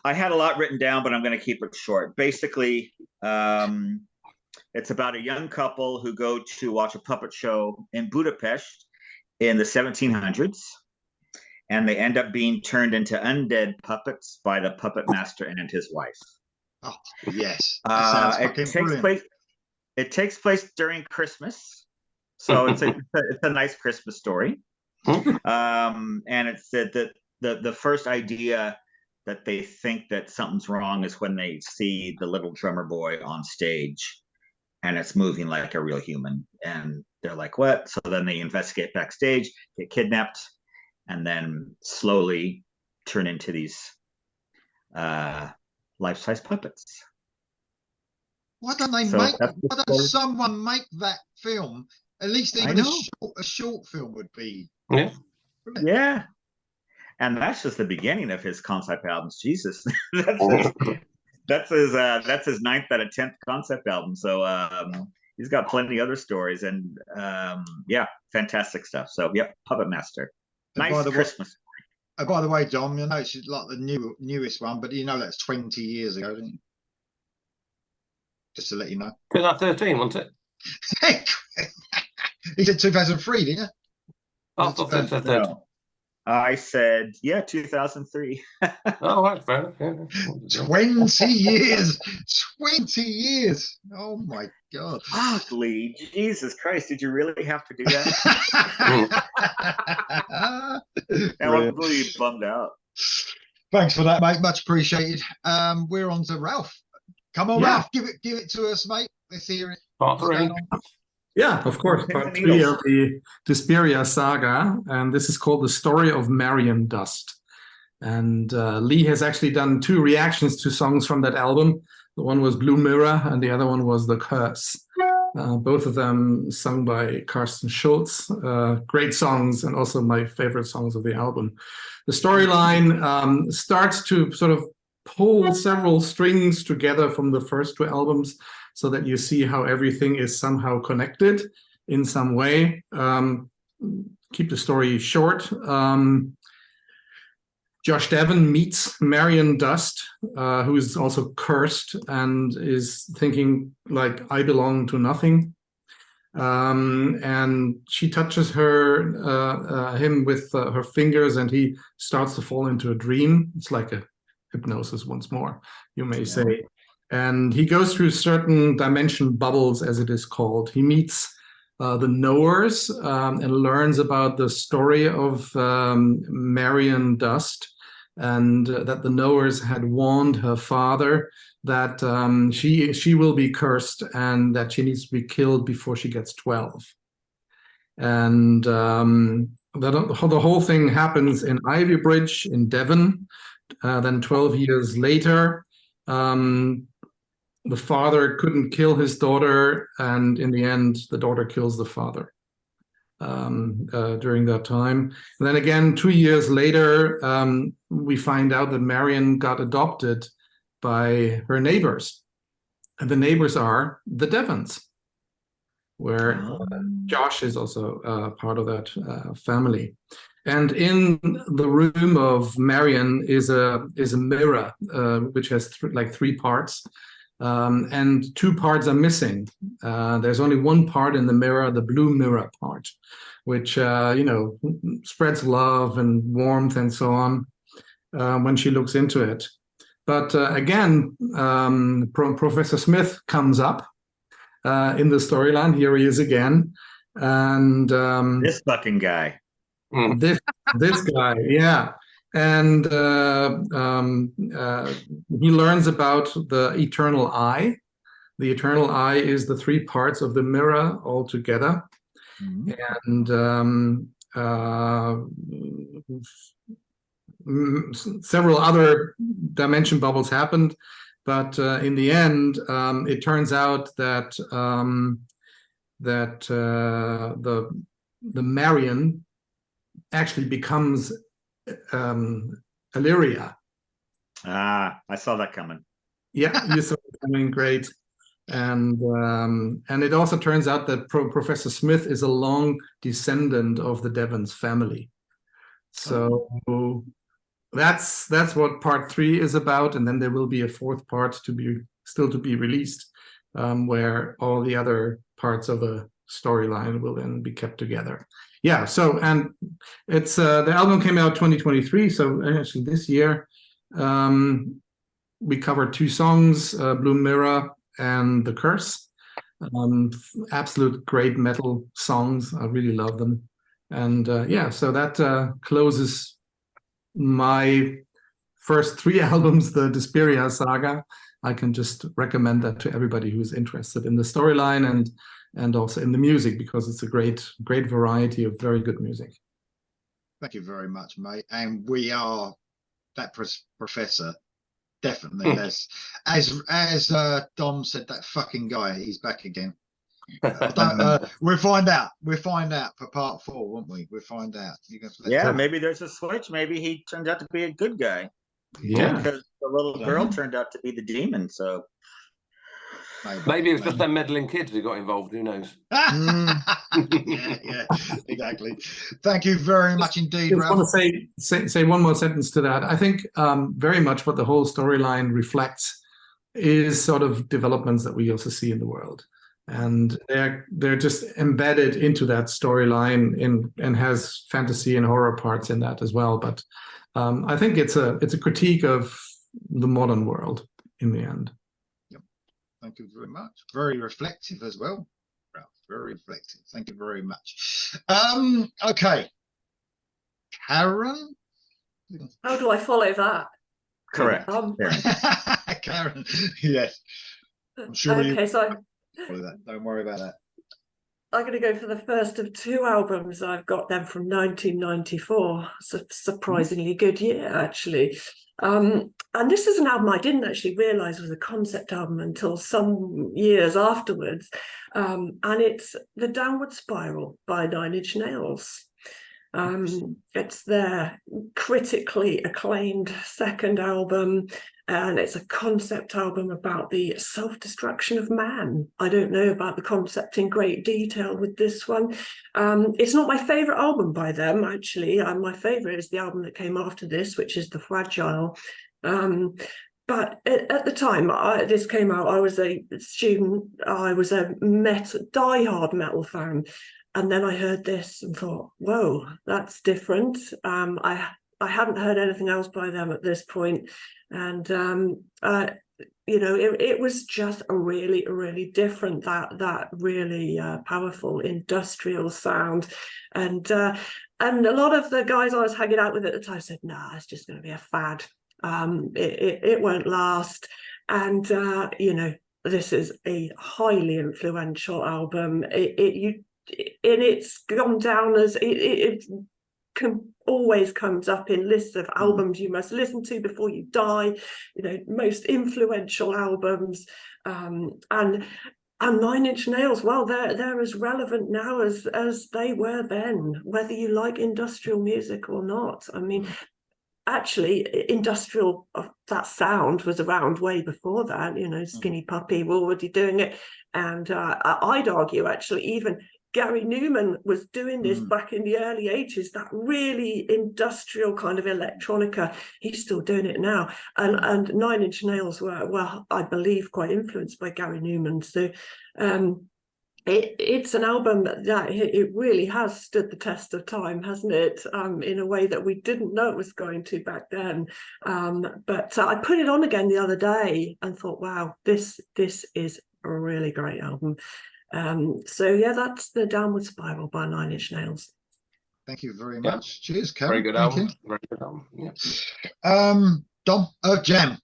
had a lot written down, but I'm going to keep it short. Basically, it's about a young couple who go to watch a puppet show in Budapest in the 1700s, and they end up being turned into undead puppets by the puppet master and his wife.
Oh, yes.
It takes place during Christmas, so it's a nice Christmas story. And it's the first idea that they think that something's wrong is when they see the little drummer boy on stage, and it's moving like a real human, and they're like, "What?" So then they investigate backstage, get kidnapped, and then slowly turn into these life-size puppets.
Why don't someone make that film At least
I
even
know.
a short film would be.
Yeah.
Yeah. And that's just the beginning of his concept albums. Jesus. that's his 9th out of 10th concept album. So he's got plenty of other stories, and yeah, fantastic stuff. So yep, Puppet Master.
And
Nice Christmas.
By the way, Dom, you know it's like the newest one, but you know that's 20 years ago, didn't you? Just to let you know.
2013, wasn't it?
He said 2003, didn't you?
I thought 2013.
No. I said, yeah, 2003.
Oh, right, fair enough. Yeah.
20 years. 20 years. Oh my God.
Fuck, Lee. Jesus Christ. Did you really have to do that? I'm really bummed out.
Thanks for that, mate. Much appreciated. We're on to Ralph. Come on,
Yeah.
Ralph. Give it to us, mate. Let's hear it.
Part
What's
3.
going on?
Yeah, of course.
Pins
Part
and
3
needles.
of the Desperia saga, and this is called The Story of Marion Dust. And Lee has actually done 2 reactions to songs from that album. The one was Blue Mirror, and the other one was The Curse. Both of them sung by Carsten Schulz. Great songs, and also my favorite songs of the album. The storyline starts to sort of pull several strings together from the first 2 albums, so that you see how everything is somehow connected in some way. Keep the story short. Josh Devon meets Marion Dust, who is also cursed and is thinking like, I belong to nothing. And she touches him with her fingers, and he starts to fall into a dream. It's like a hypnosis once more, you may say. And he goes through certain dimension bubbles, as it is called. He meets the knowers and learns about the story of Marion Dust, and that the knowers had warned her father that she will be cursed and that she needs to be killed before she gets 12. And the whole thing happens in Ivy Bridge in Devon. Then 12 years later, the father couldn't kill his daughter, and in the end, the daughter kills the father during that time. And then again, 2 years later, we find out that Marion got adopted by her neighbors. And the neighbors are the Devons, where Josh is also part of that family. And in the room of Marion is a mirror, which has 3 parts. And 2 parts are missing. There's only 1 part in the mirror, the blue mirror part, which spreads love and warmth and so on when she looks into it. But again, Professor Smith comes up in the storyline. Here he is again, and
this fucking guy.
This guy, yeah. And he learns about the eternal eye. The eternal eye is the 3 parts of the mirror all together. And several other dimension bubbles happened. But in the end, it turns out that the Marion actually becomes Illyria.
I saw that coming.
Yeah, you saw it coming. Great. And it also turns out that Professor Smith is a long descendant of the Devons family. So that's what part 3 is about, and then there will be a 4th part to be released, where all the other parts of the storyline will then be kept together. Yeah, so, and it's the album came out 2023, so actually this year. We covered 2 songs, Blue Mirror and The Curse. Absolute great metal songs. I really love them. And yeah, so that closes my first 3 albums, the Desperia saga. I can just recommend that to everybody who's interested in the storyline and also in the music, because it's a great variety of very good music.
Thank you very much, mate. And we are that professor. Definitely. As Dom said, that fucking guy, he's back again. We'll find out. We'll find out for part 4, won't we? We'll find out.
Yeah, maybe there's a switch. Maybe he turned out to be a good guy.
Yeah.
Because the little girl turned out to be the demon. So
maybe it was just them meddling kids who got involved. Who knows?
Yeah, exactly. Thank you very much indeed,
I
Ralph.
want to say one more sentence to that. I think very much what the whole storyline reflects is sort of developments that we also see in the world, and they're just embedded into that storyline and has fantasy and horror parts in that as well. But I think it's a critique of the modern world in the end.
Yep. Thank you very much. Very reflective as well, Ralph. Very reflective. Thank you very much. Okay, Karen.
How do I follow that?
correct.
Karen, yes. I'm sure
okay, so
don't worry about that.
I'm going to go for the first of 2 albums. I've got them from 1994. It's a surprisingly good year, actually. And this is an album I didn't actually realise was a concept album until some years afterwards. And it's The Downward Spiral by 9 Inch Nails. It's their critically acclaimed second album, and it's a concept album about the self-destruction of man. I don't know about the concept in great detail with this one. It's not my favourite album by them, actually. My favourite is the album that came after this, which is The Fragile. But at the time this came out, I was a student. I was a die-hard metal fan. And then I heard this and thought, whoa, that's different. I hadn't heard anything else by them at this point. And, you know, it was just a really, really different, that really powerful industrial sound. And a lot of the guys I was hanging out with at the time said, nah, it's just going to be a fad. It won't last. And, you know, this is a highly influential album. It's gone down as it always comes up in lists of albums you must listen to before you die, you know, most influential albums. And 9 Inch Nails, well, they're as relevant now as they were then, whether you like industrial music or not. I mean, actually, industrial, that sound was around way before that. You know, Skinny Puppy were already doing it. And I'd argue, actually, even Gary Newman was doing this back in the early 80s, that really industrial kind of electronica. He's still doing it now. And 9 Inch Nails were, well, I believe, quite influenced by Gary Newman. So it's an album that it really has stood the test of time, hasn't it? In a way that we didn't know it was going to back then. But I put it on again the other day and thought, wow, this is a really great album. So yeah, that's The Downward Spiral by 9 Inch Nails.
Thank you very much. Cheers, Karen.
Very good album. Very good album.
Yeah. Dom, Jam.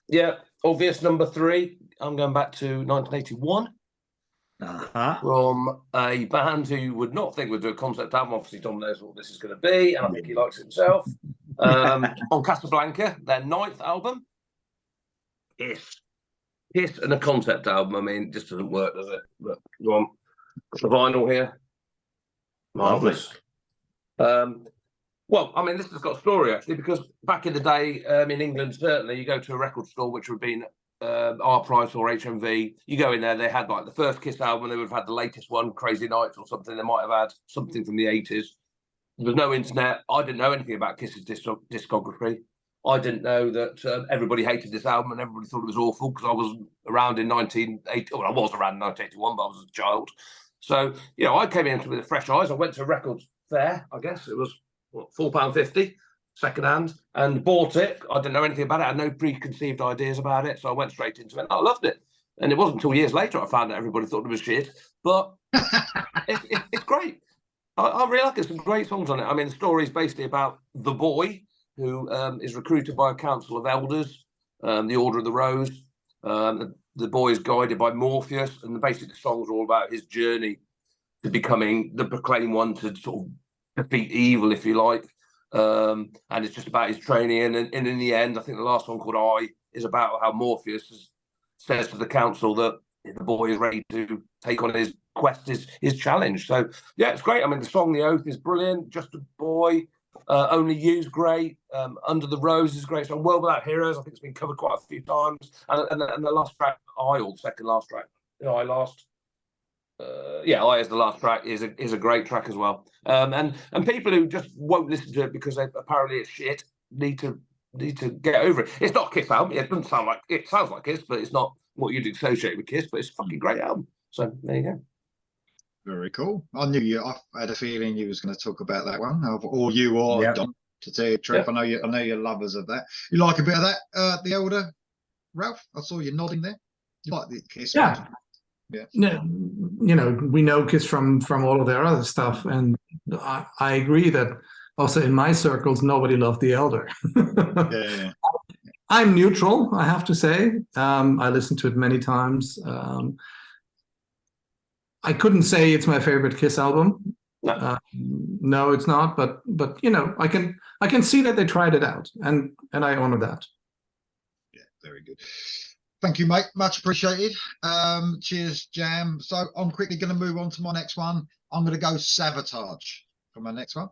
Yeah. Obvious number 3. I'm going back to 1981. From a band who would not think would do a concept album. Obviously, Dom knows what this is going to be, and I think he likes it himself. On Casablanca, their 9th album. Kiss and a concept album. I mean, it just doesn't work, does it? But go on. The vinyl here. Marvellous. Well, I mean, this has got a story, actually, because back in the day, in England, certainly, you go to a record store, which would have been R Price or HMV. You go in there, they had like the first Kiss album, they would have had the latest one, Crazy Nights or something. They might have had something from the 80s. There was no internet. I didn't know anything about Kiss's discography. I didn't know that everybody hated this album and everybody thought it was awful because I was around in 1980. Well, I was around in 1981, but I was a child. So, you know, I came into it with fresh eyes. I went to a record fair, I guess. It was £4.50, second hand, and bought it. I didn't know anything about it. I had no preconceived ideas about it. So I went straight into it. And I loved it. And it wasn't until years later I found out everybody thought it was shit. But it's great. I really like it. Some great songs on it. I mean, the story is basically about the boy who is recruited by a council of elders, the Order of the Rose. The boy is guided by Morpheus, and basically the songs are all about his journey to becoming the proclaimed one to sort of defeat evil, if you like. And it's just about his training. And in the end, I think the last one called I is about how Morpheus says to the council that the boy is ready to take on his quest, his challenge. So yeah, it's great. I mean, the song "The Oath" is brilliant. Just a Boy, Only You's great. Under the Rose is great. So World Without Heroes, I think it's been covered quite a few times. And the last track, the second last track, I last. I as the last track is a great track as well. And people who just won't listen to it because apparently it's shit need to get over it. It's not a Kiss album. It doesn't sound like it sounds like Kiss, but it's not what you'd associate with Kiss. But it's a fucking great album. So there you go.
Very cool. I knew you. I had a feeling you was going to talk about that one, or you or
Yeah.
Don. To tell you the truth, I know you're lovers of that. You like a bit of that, the Elder, Ralph? I saw you nodding there. You like the Kiss?
Yeah.
Yeah.
You know, we know Kiss from all of their other stuff, and I agree that also in my circles nobody loved the Elder.
Yeah.
I'm neutral, I have to say. I listened to it many times. I couldn't say it's my favorite Kiss album.
No,
no, it's not. But you know, I can see that they tried it out, and I honor that.
Yeah, very good. Thank you, mate. Much appreciated. Cheers, Jam. So I'm quickly going to move on to my next one. I'm going to go Sabotage for my next one.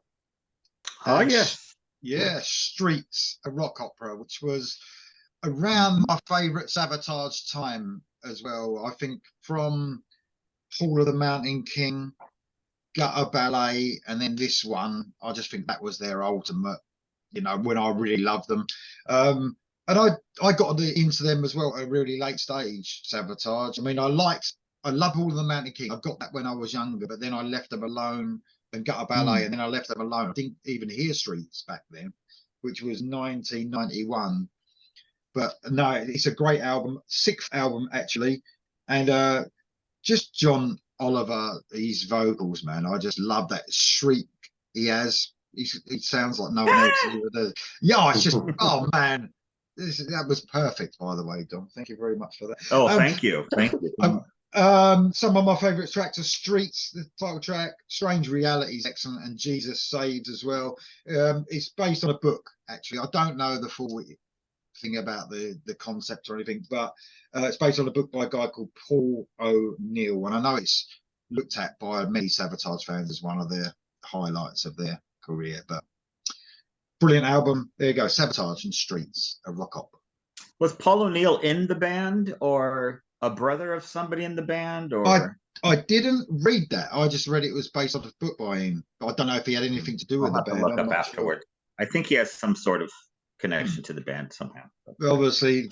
Oh, yes.
Yeah, Streets, a rock opera, which was around my favourite Sabotage time as well. I think from Hall of the Mountain King, Gutter Ballet, and then this one, I just think that was their ultimate, you know, when I really loved them. And I got into them as well at a really late stage, Sabotage. I mean, I love Hall of the Mountain King. I got that when I was younger, but then I left them alone and Gutter Ballet, and then I left them alone. I didn't even hear Streets back then, which was 1991. But no, it's a great album, 6th album actually, and just John Oliver, his vocals, man, I just love that shriek he has. He sounds like no one else ever does. Yeah, it's just oh man, that was perfect, by the way, Dom. Thank you very much for that.
Oh, thank you.
Some of my favourite tracks are Streets, the title track, Strange Realities, excellent, and Jesus Saves as well. It's based on a book, actually. I don't know the full thing about the concept or anything, but it's based on a book by a guy called Paul O'Neill, and I know it's looked at by many Sabotage fans as one of their highlights of their career. But brilliant album. There you go, Sabotage and Streets, a rock opera.
Was Paul O'Neill in the band, or a brother of somebody in the band, or?
I didn't read that. I just read it was based on a book by him. I don't know if he had anything to do with the band.
Look up afterward. Sure. I think he has some sort of connection to the band somehow.
Obviously,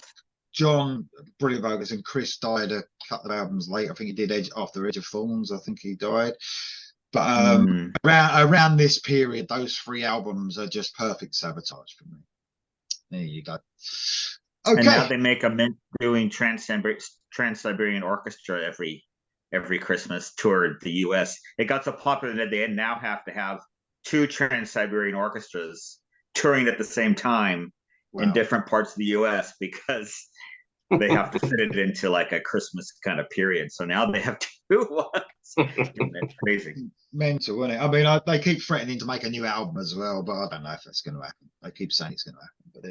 John, brilliant vocals, and Chris died a couple of albums later. I think he did After Edge of Thorns. I think he died. But around this period, those 3 albums are just perfect Sabotage for me. There you go. Okay.
And now they make a mint doing Trans-Siberian Orchestra every Christmas tour the U.S. It got so popular that they now have to have 2 Trans-Siberian Orchestras touring at the same time in different parts of the U.S. because they have to fit it into like a Christmas kind of period. So now they have 2 ones. It's crazy.
Mental, isn't it? I mean, they keep threatening to make a new album as well, but I don't know if that's going to happen. They keep saying it's going to happen.